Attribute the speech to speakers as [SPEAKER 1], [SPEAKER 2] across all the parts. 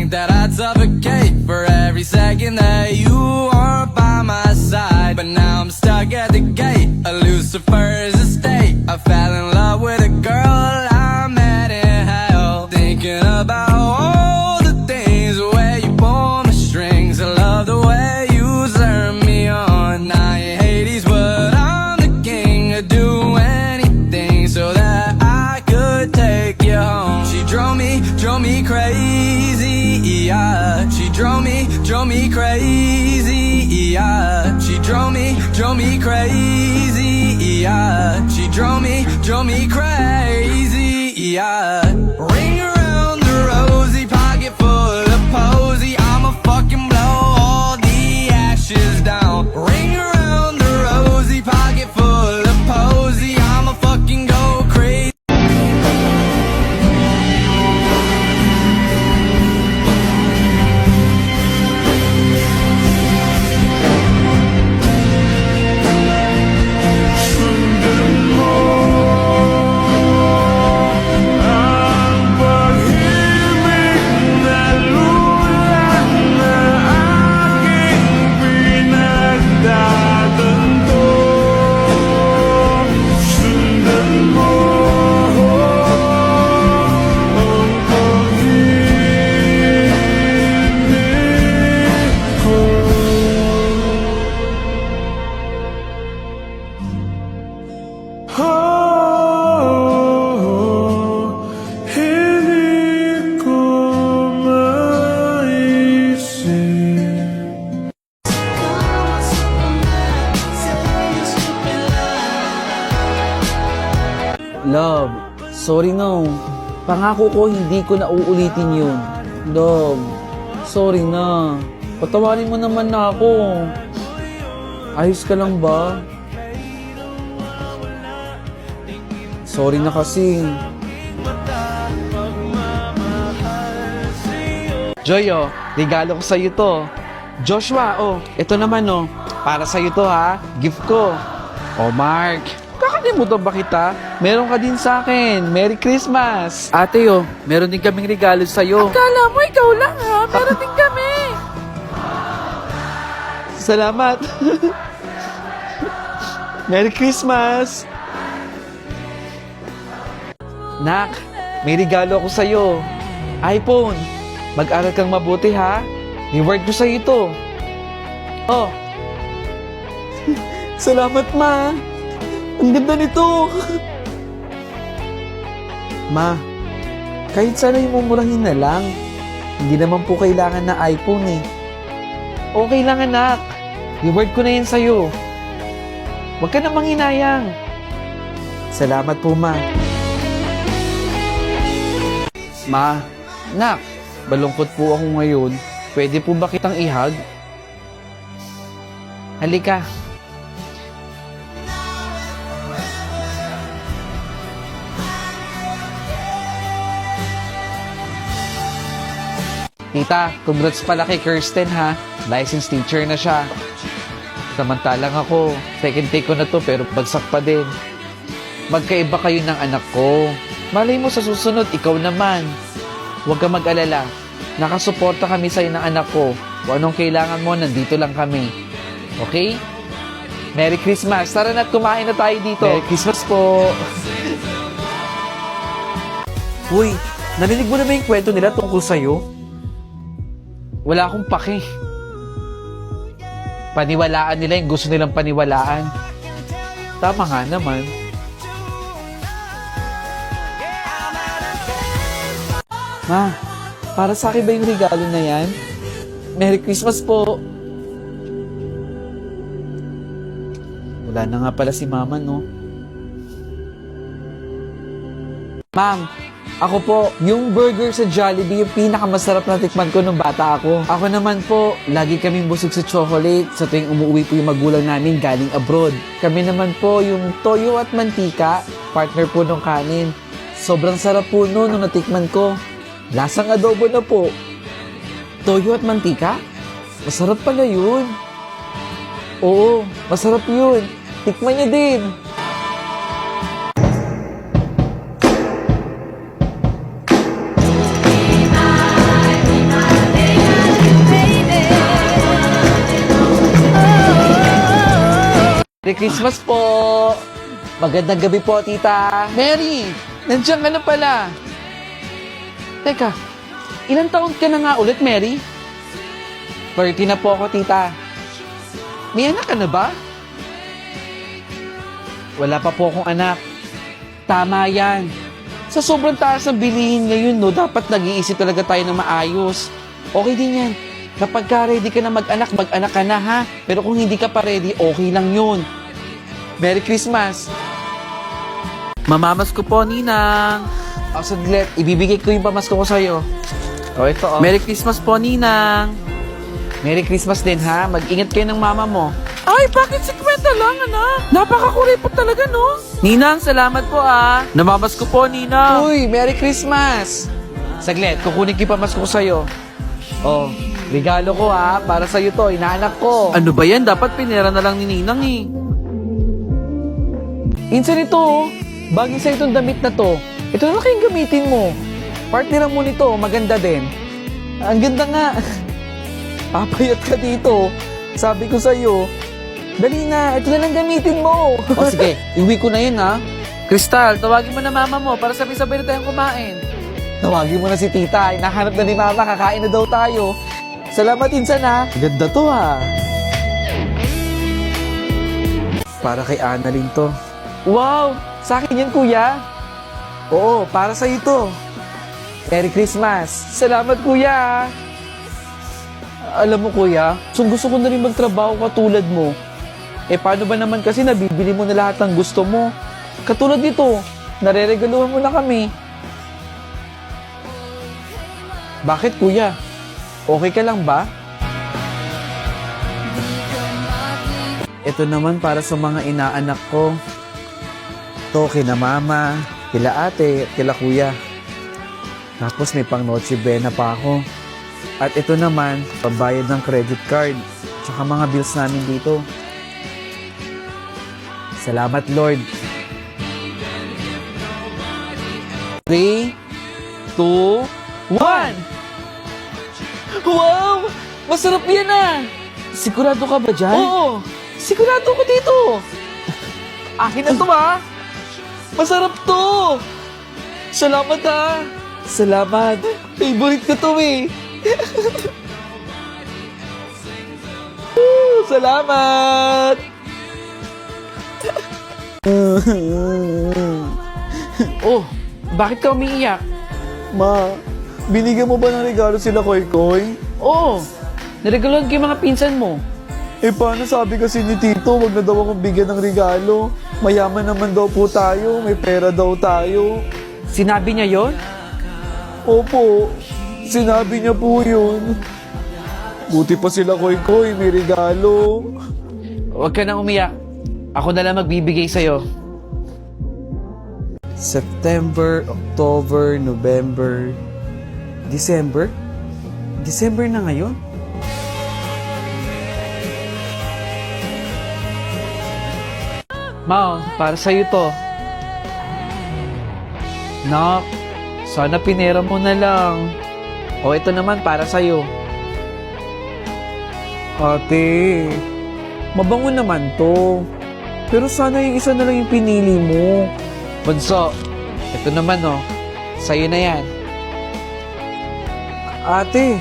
[SPEAKER 1] think that I'd suffocate for every second that you aren't by my side. But now I'm stuck at the gate of Lucifer's estate. I fell in love with a girl I met in hell, thinking about all the things where you pull my strings. I love the way you turn me on. I ain't Hades, but I'm the king. I'd do anything so that I could take you home. She drove me crazy, yeah. She drove me crazy, yeah. She drove me crazy, yeah. She drove me crazy, yeah. Ring around the rosy, pocket full of posy. I'ma fucking blow all the ashes down. Ring around the rosy, pocket full of posy. I'ma fucking go crazy.
[SPEAKER 2] Love, sorry no. Pangako ko hindi ko na uulitin yun. Love, sorry na. Patawarin mo naman na ako. Ayos ka lang ba? Sorry na kasi. Joy, regalo ko sa'yo to. Joshua, ito naman para sa'yo to ha. Gift ko. Mark, kakalimutan ba kita? Meron ka din sa akin. Merry Christmas! Ate, meron din kaming regalo sa'yo.
[SPEAKER 3] Akala mo ikaw lang ha, meron din kami.
[SPEAKER 2] Salamat! Merry Christmas! Nak, may regalo ako sa'yo. iPhone. Mag-aral kang mabuti ha. Reward ko sa'yo ito. Salamat ma. Ang ganda nito. Ma, kahit sana yung mumurahin na lang. Hindi naman po kailangan na iPhone eh. Okay lang anak. Reward ko na yan sa'yo. Huwag ka na manghinayang. Salamat po ma. Ma, nak, balungkot po ako ngayon. Pwede po ba kitang ihag? Halika. Tita, congrats pala kay Kirsten ha. Licensed teacher na siya. Samantalang ako, second take ko na to pero bagsak pa din. Magkaiba kayo ng anak ko. Malay mo sa susunod, ikaw naman. Huwag ka mag-alala. Nakasuporta kami sa'yo ng anak ko. Kung anong kailangan mo, nandito lang kami. Okay? Merry Christmas. Tara na't kumain na tayo dito. Merry Christmas po. Uy, narinig mo na ba yung kwento nila tungkol sa'yo? Wala akong pake. Paniwalaan nila yung gusto nilang paniwalaan. Tama nga naman. Ma, para sa akin ba yung regalo na yan? Merry Christmas po. Wala na nga pala si Mama, no? Ma'am, ako po, yung burger sa Jollibee, yung pinakamasarap na tikman ko nung bata ako. Ako naman po, lagi kaming busog sa chocolate sa tuwing umuwi po yung magulang namin galing abroad. Kami naman po, yung toyo at mantika, partner po nung kanin. Sobrang sarap po nung natikman ko. Lasang adobo na po. Toyo at mantika? Masarap pala yun. Oo, masarap yun. Tikman niyo din. Christmas po! Magandang gabi po, tita. Mary, nandiyan ka na pala. Teka, ilang taon ka na nga ulit, Mary? 30 na po ako, tita. May anak ka na ba? Wala pa po akong anak. Tama yan. Sa sobrang taas ng bilihin ngayon, no, dapat nag-iisip talaga tayo ng maayos. Okay din yan. Kapag ka ready ka na mag-anak ka na, ha? Pero kung hindi ka pa ready, okay lang yun. Merry Christmas! Mamamas ko po, Ninang. O, saglit. Ibibigay ko yung pamasko ko sa'yo. O, ito, o. Merry Christmas po, Ninang. Merry Christmas din, ha? Mag-ingat kayo ng mama mo.
[SPEAKER 3] Ay, bakit 50 lang, anak? Napakakuripot talaga, no?
[SPEAKER 2] Ninang, salamat po, ah. Namamas ko po, Ninang. Uy, Merry Christmas! Saglit, kukunin ko yung pamasko ko sa'yo. Oh, regalo ko, ha? Para sa'yo to, inaanak ko. Ano ba yan? Dapat pinera na lang ni Ninang, eh. Insan ito, oh. Bagay sa itong damit na to. Ito na kayong gamitin mo. Partner mo nito, maganda din. Ang ganda nga. Papayat ka dito. Sabi ko sa'yo, dali na, ito na lang gamitin mo. O sige, iwi ko na yun, ha. Crystal, tawagin mo na mama mo para sabay-sabay na tayong kumain. Tawagin mo na si tita. Hinahanap na ni mama, kakain na daw tayo. Salamat, insan, ha. Ganda to, ha. Para kay Annalyn to. Wow! Sa akin yan, kuya. Oo, para sa'yo to. Merry Christmas. Salamat, kuya. Alam mo, kuya, gusto ko na rin magtrabaho katulad mo. Eh, paano ba naman kasi nabibili mo na lahat ng gusto mo? Katulad nito, nareregaluhan mo na kami. Bakit, kuya? Okay ka lang ba? Ito naman para sa mga inaanak ko. Ito, kina mama, kila ate, kila kuya. Tapos may pang Noche Buena pa ako. At ito naman, pambayad ng credit card. Tsaka mga bills namin dito. Salamat, Lord. 3, 2, 1! Wow! Masarap yan, ah! Sigurado ka ba dyan? Oo! Sigurado ko dito! Akin na to, ha? Masarap to! Salamat, ha! Salamat! Favorite ko to, eh! Salamat! Oh, bakit ka umiiyak?
[SPEAKER 4] Ma, binigyan mo ba ng regalo sila Koy Koy?
[SPEAKER 2] Oo, naregaluhan ko yung mga pinsan mo.
[SPEAKER 4] Eh paano sabi kasi ni Tito, wag na daw akong bigyan ng regalo. Mayaman naman daw po tayo, may pera daw tayo.
[SPEAKER 2] Sinabi niya yon?
[SPEAKER 4] Opo, sinabi niya po yun. Buti pa sila Koy Koy, may regalo.
[SPEAKER 2] Huwag ka nang umiyak. Ako na lang magbibigay sa'yo. September, October, November, December? December na ngayon? Mao, para sa'yo to. Nak, sana pinera mo na lang. O ito naman para sa'yo.
[SPEAKER 4] Ate, mabango naman to. Pero sana yung isa na lang yung pinili mo.
[SPEAKER 2] Bunso, ito naman oh. Sa'yo na yan.
[SPEAKER 4] Ate,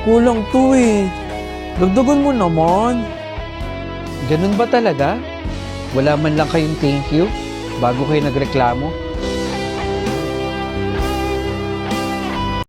[SPEAKER 4] kulang to eh. Dagdagan mo naman.
[SPEAKER 2] Ganun ba talaga? Wala man lang kayong thank you bago kayo nagreklamo?